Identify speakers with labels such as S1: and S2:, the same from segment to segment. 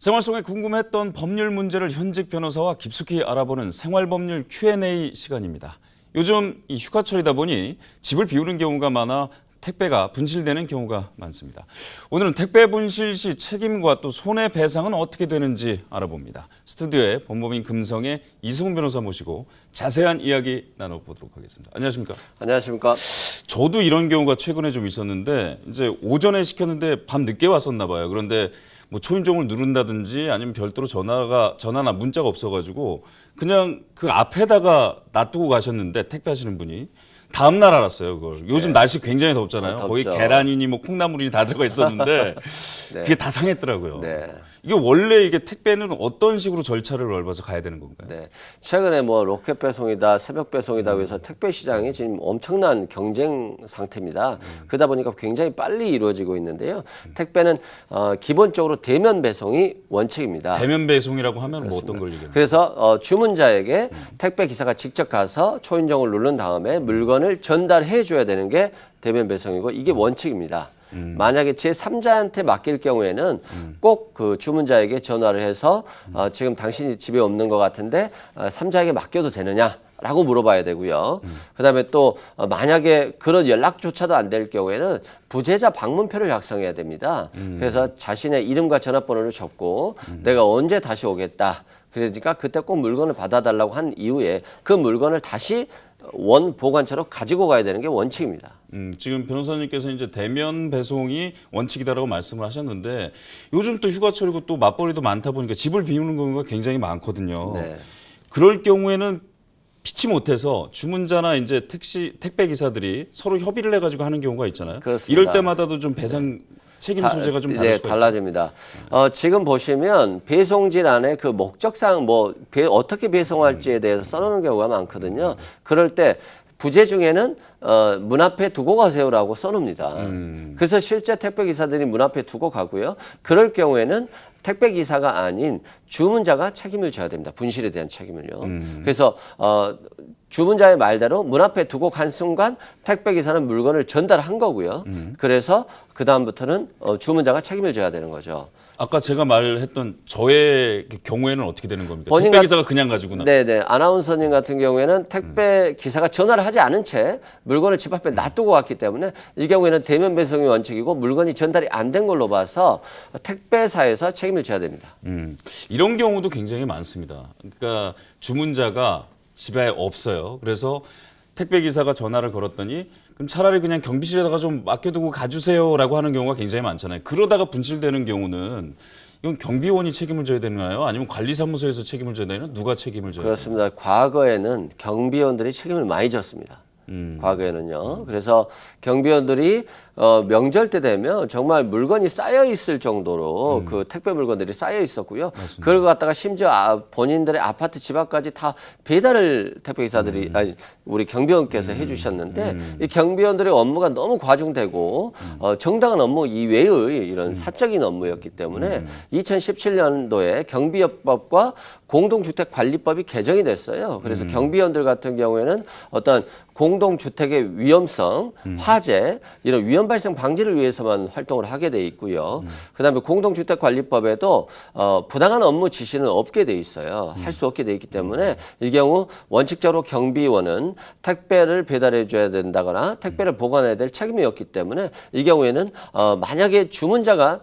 S1: 생활 속에 궁금했던 법률 문제를 현직 변호사와 깊숙이 알아보는 생활법률 Q&A 시간입니다. 요즘 이 휴가철이다 보니 집을 비우는 경우가 많아 택배가 분실되는 경우가 많습니다. 오늘은 택배 분실 시 책임과 또 손해배상은 어떻게 되는지 알아봅니다. 스튜디오에 법무법인 금성의 이승훈 변호사 모시고 자세한 이야기 나눠보도록 하겠습니다. 안녕하십니까?
S2: 안녕하십니까?
S1: 저도 이런 경우가 최근에 좀 있었는데 이제 오전에 시켰는데 밤 늦게 왔었나 봐요. 그런데 뭐 초인종을 누른다든지 아니면 별도로 전화나 문자가 없어가지고 그냥 그 앞에다가 놔두고 가셨는데 택배하시는 분이 다음 날 알았어요. 그걸. 요즘 날씨 굉장히 덥잖아요.
S2: 덥죠.
S1: 거기 계란이니 뭐 콩나물이 다 들어가 있었는데
S2: 네.
S1: 그게 다 상했더라고요.
S2: 네.
S1: 이게 원래 이게 택배는 어떤 식으로 절차를 밟아서 가야 되는 건가요?
S2: 네. 최근에 뭐 로켓 배송이다, 새벽 배송이다 해서 택배 시장이 지금 엄청난 경쟁 상태입니다. 그러다 보니까 굉장히 빨리 이루어지고 있는데요. 택배는 기본적으로 대면 배송이 원칙입니다.
S1: 대면 배송이라고 하면 뭐 어떤 걸 얘기하는 거예요?
S2: 그래서 주문자에게 택배 기사가 직접 가서 초인종을 누른 다음에 물건을 전달해 줘야 되는 게 대면 배송이고 이게 원칙입니다. 만약에 제3자한테 맡길 경우에는 꼭 그 주문자에게 전화를 해서 지금 당신이 집에 없는 것 같은데 3자에게 맡겨도 되느냐라고 물어봐야 되고요. 그다음에 또 만약에 그런 연락조차도 안 될 경우에는 부재자 방문표를 작성해야 됩니다. 그래서 자신의 이름과 전화번호를 적고 내가 언제 다시 오겠다. 그러니까 그때 꼭 물건을 받아달라고 한 이후에 그 물건을 다시 원 보관처로 가지고 가야 되는 게 원칙입니다.
S1: 지금 변호사님께서 이제 대면 배송이 원칙이다라고 말씀을 하셨는데 요즘 또 휴가철이고 또 맞벌이도 많다 보니까 집을 비우는 경우가 굉장히 많거든요.
S2: 네.
S1: 그럴 경우에는 피치 못해서 주문자나 이제 택배 기사들이 서로 협의를 해가지고 하는 경우가 있잖아요.
S2: 그렇습니다.
S1: 이럴 때마다도 좀 배상 책임 소재가 좀 다를 수가 있죠.
S2: 달라집니다. 지금 보시면 배송지 안에 그 목적사항 어떻게 배송할지에 대해서 써놓는 경우가 많거든요. 그럴 때 부재 중에는 문 앞에 두고 가세요라고 써놓습니다. 그래서 실제 택배 기사들이 문 앞에 두고 가고요. 그럴 경우에는 택배 기사가 아닌 주문자가 책임을 져야 됩니다. 분실에 대한 책임을요. 그래서 주문자의 말대로 문 앞에 두고 간 순간 택배 기사는 물건을 전달한 거고요. 그래서 그 다음부터는 주문자가 책임을 져야 되는 거죠.
S1: 아까 제가 말했던 저의 경우에는 어떻게 되는 겁니까?
S2: 본인
S1: 택배 기사가 그냥 가지고 나.
S2: 네네. 아나운서님 같은 경우에는 택배 기사가 전화를 하지 않은 채 물건을 집 앞에 놔두고 왔기 때문에 이 경우에는 대면 배송이 원칙이고 물건이 전달이 안 된 걸로 봐서 택배사에서 책임을 져야 됩니다.
S1: 이런 경우도 굉장히 많습니다. 그러니까 주문자가 집에 없어요. 그래서 택배 기사가 전화를 걸었더니 그럼 차라리 그냥 경비실에다가 좀 맡겨두고 가주세요라고 하는 경우가 굉장히 많잖아요. 그러다가 분실되는 경우는 이건 경비원이 책임을 져야 되나요? 아니면 관리사무소에서 책임을 져야 되나요? 누가 책임을 져야 되나요?
S2: 그렇습니다. 과거에는 경비원들이 책임을 많이 졌습니다. 과거에는요. 그래서 경비원들이 명절 때 되면 정말 물건이 쌓여 있을 정도로 그 택배 물건들이 쌓여 있었고요. 맞습니다. 그걸 갖다가 심지어 본인들의 아파트 집 앞까지 다 배달을 택배 기사들이 아니 우리 경비원께서 해주셨는데 이 경비원들의 업무가 너무 과중되고 정당한 업무 이외의 이런 사적인 업무였기 때문에 2017년도에 경비업법과 공동주택관리법이 개정이 됐어요. 그래서 경비원들 같은 경우에는 어떤 공동주택의 위험성, 화재 이런 위험 발생 방지를 위해서만 활동을 하게 돼 있고요. 그다음에 공동주택관리법에도 부당한 업무 지시는 없게 돼 있어요. 할 수 없게 돼 있기 때문에 이 경우 원칙적으로 경비원은 택배를 배달해 줘야 된다거나 택배를 보관해야 될 책임이었기 때문에 이 경우에는 만약에 주문자가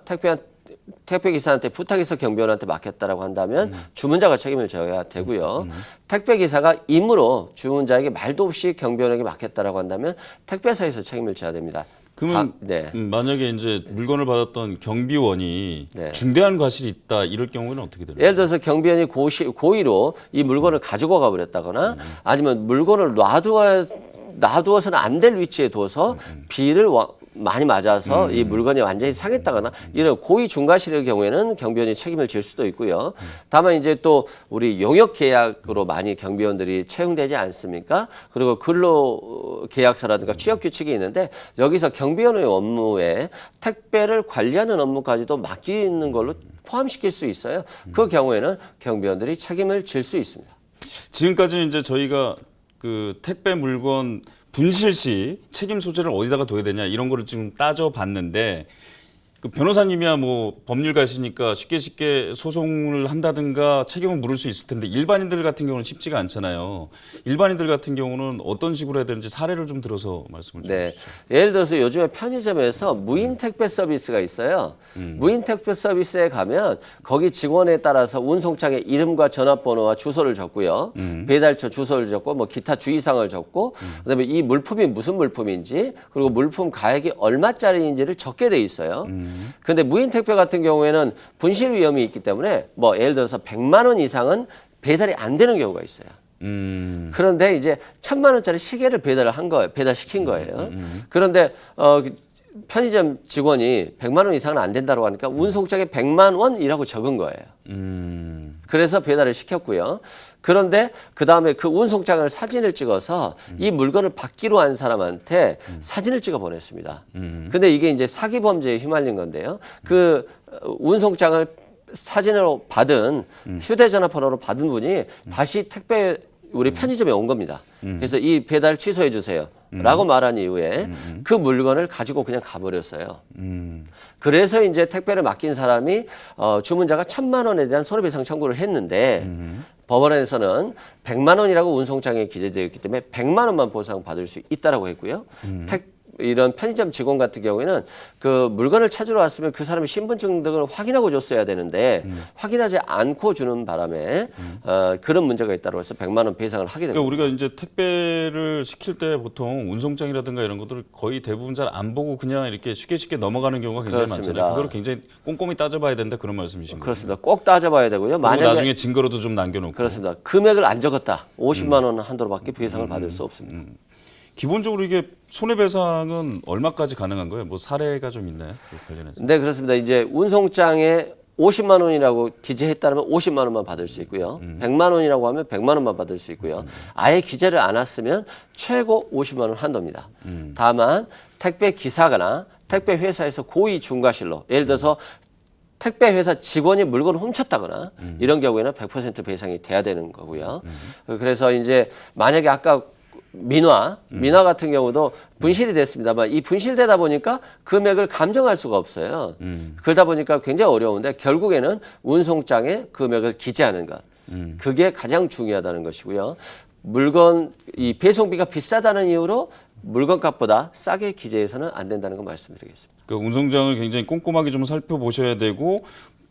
S2: 택배 기사한테 부탁해서 경비원한테 맡겼다라고 한다면 주문자가 책임을 져야 되고요. 택배 기사가 임으로 주문자에게 말도 없이 경비원에게 맡겼다라고 한다면 택배사에서 책임을 져야 됩니다.
S1: 그러면 만약에 이제 물건을 받았던 경비원이 중대한 과실이 있다 이럴 경우는 어떻게 되나요?
S2: 예를 들어서 경비원이 고의로 이 물건을 가지고 가버렸다거나 아니면 물건을 놔두어서는 안 될 위치에 둬서 비를 많이 맞아서 이 물건이 완전히 상했다거나 이런 고의 중과실의 경우에는 경비원이 책임을 질 수도 있고요. 다만 이제 또 우리 용역 계약으로 많이 경비원들이 채용되지 않습니까? 그리고 근로 계약서라든가 취업 규칙이 있는데 여기서 경비원의 업무에 택배를 관리하는 업무까지도 맡기는 걸로 포함시킬 수 있어요. 그 경우에는 경비원들이 책임을 질 수 있습니다.
S1: 지금까지 이제 저희가 그 택배 물건 분실 시 책임 소재를 어디다가 둬야 되냐 이런 거를 지금 따져봤는데 그 변호사님이야 뭐 법률가시니까 쉽게 소송을 한다든가 책임을 물을 수 있을 텐데 일반인들 같은 경우는 쉽지가 않잖아요. 일반인들 같은 경우는 어떤 식으로 해야 되는지 사례를 좀 들어서 말씀을 좀 해주시죠.
S2: 예를 들어서 요즘에 편의점에서 무인 택배 서비스가 있어요. 무인 택배 서비스에 가면 거기 직원에 따라서 운송장에 이름과 전화번호와 주소를 적고요. 배달처 주소를 적고 뭐 기타 주의사항을 적고 그다음에 이 물품이 무슨 물품인지 그리고 물품 가액이 얼마짜리인지를 적게 돼 있어요. 근데 무인 택배 같은 경우에는 분실 위험이 있기 때문에 뭐 예를 들어서 100만 원 이상은 배달이 안 되는 경우가 있어요. 그런데 이제 1,000만 원짜리 시계를 배달시킨 거예요. 그런데 편의점 직원이 100만 원 이상은 안 된다고 하니까 운송장에 100만 원이라고 적은 거예요. 그래서 배달을 시켰고요. 그런데 그다음에 그 운송장을 사진을 찍어서 이 물건을 받기로 한 사람한테 사진을 찍어 보냈습니다. 근데 이게 이제 사기 범죄에 휘말린 건데요. 그 운송장을 사진으로 받은 휴대전화 번호로 받은 분이 다시 택배 우리 편의점에 온 겁니다. 그래서 이 배달 취소해 주세요. 라고 말한 이후에 그 물건을 가지고 그냥 가버렸어요. 그래서 이제 택배를 맡긴 사람이 주문자가 1,000만 원에 대한 손해배상 청구를 했는데 법원에서는 100만 원이라고 운송장에 기재되어 있기 때문에 100만 원만 보상받을 수 있다라고 했고요. 이런 편의점 직원 같은 경우에는 그 물건을 찾으러 왔으면 그 사람의 신분증 등을 확인하고 줬어야 되는데 확인하지 않고 주는 바람에 그런 문제가 있다고 해서 100만 원 배상을 하게 됩니다.
S1: 그러니까 우리가 이제 택배를 시킬 때 보통 운송장이라든가 이런 것들을 거의 대부분 잘 안 보고 그냥 이렇게 쉽게 넘어가는 경우가 굉장히
S2: 그렇습니다.
S1: 많잖아요. 그걸 굉장히 꼼꼼히 따져봐야 된다 그런 말씀이신 거예요.
S2: 그렇습니다. 꼭 따져봐야 되고요.
S1: 그리고
S2: 만약에
S1: 나중에 증거로도 좀 남겨놓고.
S2: 그렇습니다. 금액을 안 적었다. 50만 원 한도로밖에 배상을 받을 수 없습니다.
S1: 기본적으로 이게 손해배상은 얼마까지 가능한 거예요? 뭐 사례가 좀 있나요? 그 관련해서.
S2: 네, 그렇습니다. 이제 운송장에 50만 원이라고 기재했다면 50만 원만 받을 수 있고요. 100만 원이라고 하면 100만 원만 받을 수 있고요. 아예 기재를 안 했으면 최고 50만 원 한도입니다. 다만 택배 기사거나 택배 회사에서 고의 중과실로 예를 들어서 택배 회사 직원이 물건을 훔쳤다거나 이런 경우에는 100% 배상이 돼야 되는 거고요. 그래서 이제 만약에 아까 민화 같은 경우도 분실이 됐습니다만 이 분실되다 보니까 금액을 감정할 수가 없어요. 그러다 보니까 굉장히 어려운데 결국에는 운송장에 금액을 기재하는 것. 그게 가장 중요하다는 것이고요. 물건 이 배송비가 비싸다는 이유로 물건값보다 싸게 기재해서는 안 된다는 거 말씀드리겠습니다.
S1: 그 운송장을 굉장히 꼼꼼하게 좀 살펴보셔야 되고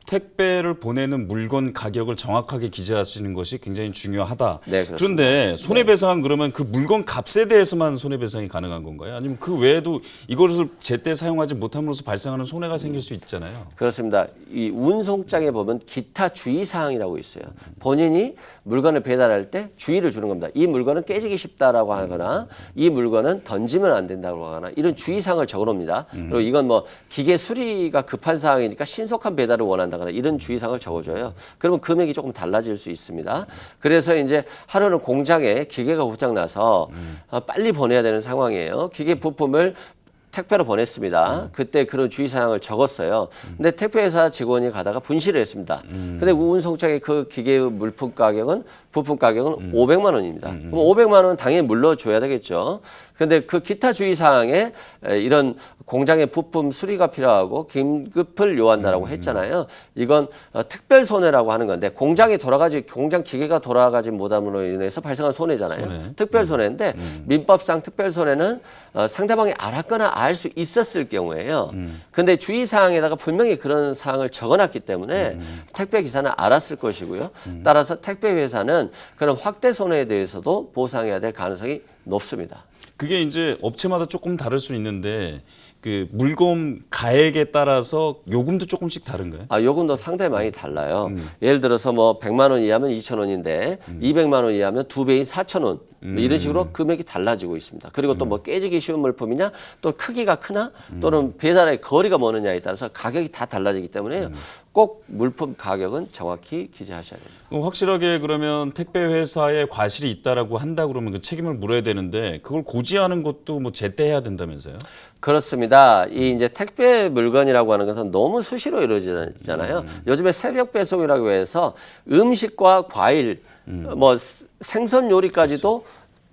S1: 택배를 보내는 물건 가격을 정확하게 기재하시는 것이 굉장히 중요하다.
S2: 네, 그렇습니다.
S1: 그런데 손해배상은 그러면 그 물건 값에 대해서만 손해배상이 가능한 건가요? 아니면 그 외에도 이것을 제때 사용하지 못함으로써 발생하는 손해가 생길 수 있잖아요.
S2: 그렇습니다. 이 운송장에 보면 기타 주의사항이라고 있어요. 본인이 물건을 배달할 때 주의를 주는 겁니다. 이 물건은 깨지기 쉽다라고 하거나 이 물건은 던지면 안 된다고 하거나 이런 주의사항을 적어놓습니다. 그리고 이건 뭐 기계 수리가 급한 사항이니까 신속한 배달을 원한다거나 이런 주의사항을 적어줘요. 그러면 금액이 조금 달라질 수 있습니다. 그래서 이제 하루는 공장에 기계가 고장나서 빨리 보내야 되는 상황이에요. 기계 부품을 택배로 보냈습니다. 그때 그런 주의사항을 적었어요. 근데 택배회사 직원이 가다가 분실을 했습니다. 근데 운송장의 그 기계의 부품 가격은 500만 원입니다. 그럼 500만 원은 당연히 물러줘야 되겠죠. 근데 그 기타 주의사항에 이런 공장의 부품 수리가 필요하고 긴급을 요한다라고 했잖아요. 이건 특별 손해라고 하는 건데 공장 기계가 돌아가지 못함으로 인해서 발생한 손해잖아요. 특별 손해인데 민법상 특별 손해는 상대방이 알았거나 알 수 있었을 경우에요. 근데 주의사항에다가 분명히 그런 사항을 적어놨기 때문에 택배 기사는 알았을 것이고요. 따라서 택배 회사는 그런 확대 손해에 대해서도 보상해야 될 가능성이 높습니다.
S1: 그게 이제 업체마다 조금 다를 수 있는데 그 물건 가액에 따라서 요금도 조금씩 다른가요?
S2: 요금도 상당히 많이 달라요. 예를 들어서 뭐 100만 원 이하면 2,000원인데 200만 원 이하면 2배인 4,000원. 뭐 이런 식으로 금액이 달라지고 있습니다. 그리고 또 뭐 깨지기 쉬운 물품이냐 또 크기가 크나 또는 배달의 거리가 머느냐에 따라서 가격이 다 달라지기 때문에 꼭 물품 가격은 정확히 기재하셔야 됩니다.
S1: 확실하게 그러면 택배 회사에 과실이 있다라고 한다 그러면 그 책임을 물어야 되는데 그걸 고지하는 것도 뭐 제때 해야 된다면서요?
S2: 그렇습니다. 이 이제 택배 물건이라고 하는 것은 너무 수시로 이루어지잖아요. 요즘에 새벽 배송이라고 해서 음식과 과일, 뭐 생선 요리까지도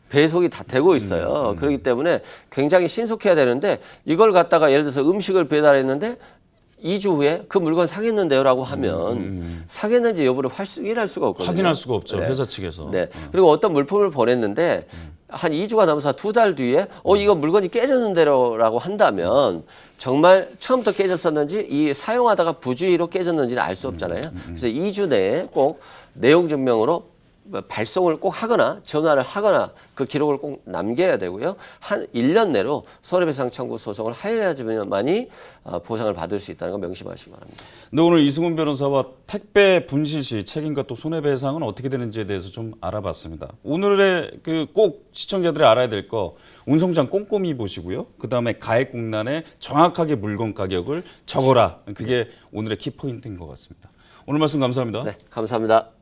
S2: 배송이 다 되고 있어요. 그렇기 때문에 굉장히 신속해야 되는데 이걸 갖다가 예를 들어서 음식을 배달했는데 2주 후에 그 물건 사겠는데요라고 하면 사겠는지 여부를 확인할 수가 없거든요.
S1: 확인할 수가 없죠.
S2: 네.
S1: 회사 측에서.
S2: 네. 그리고 어떤 물품을 보냈는데 한 2주가 넘어서 2달 뒤에 이거 물건이 깨졌는데요라고 한다면 정말 처음부터 깨졌었는지 이 사용하다가 부주의로 깨졌는지는 알 수 없잖아요. 그래서 2주 내에 꼭 내용 증명으로 발송을 꼭 하거나 전화를 하거나 그 기록을 꼭 남겨야 되고요. 한 1년 내로 손해배상 청구 소송을 하여야지만이 보상을 받을 수 있다는 거 명심하시기 바랍니다.
S1: 근데 오늘 이승훈 변호사와 택배 분실 시 책임과 또 손해배상은 어떻게 되는지에 대해서 좀 알아봤습니다. 오늘의 그 꼭 시청자들이 알아야 될 거 운송장 꼼꼼히 보시고요. 그다음에 가액공란에 정확하게 물건 가격을 적어라. 그게 오늘의 키포인트인 것 같습니다. 오늘 말씀 감사합니다.
S2: 네, 감사합니다.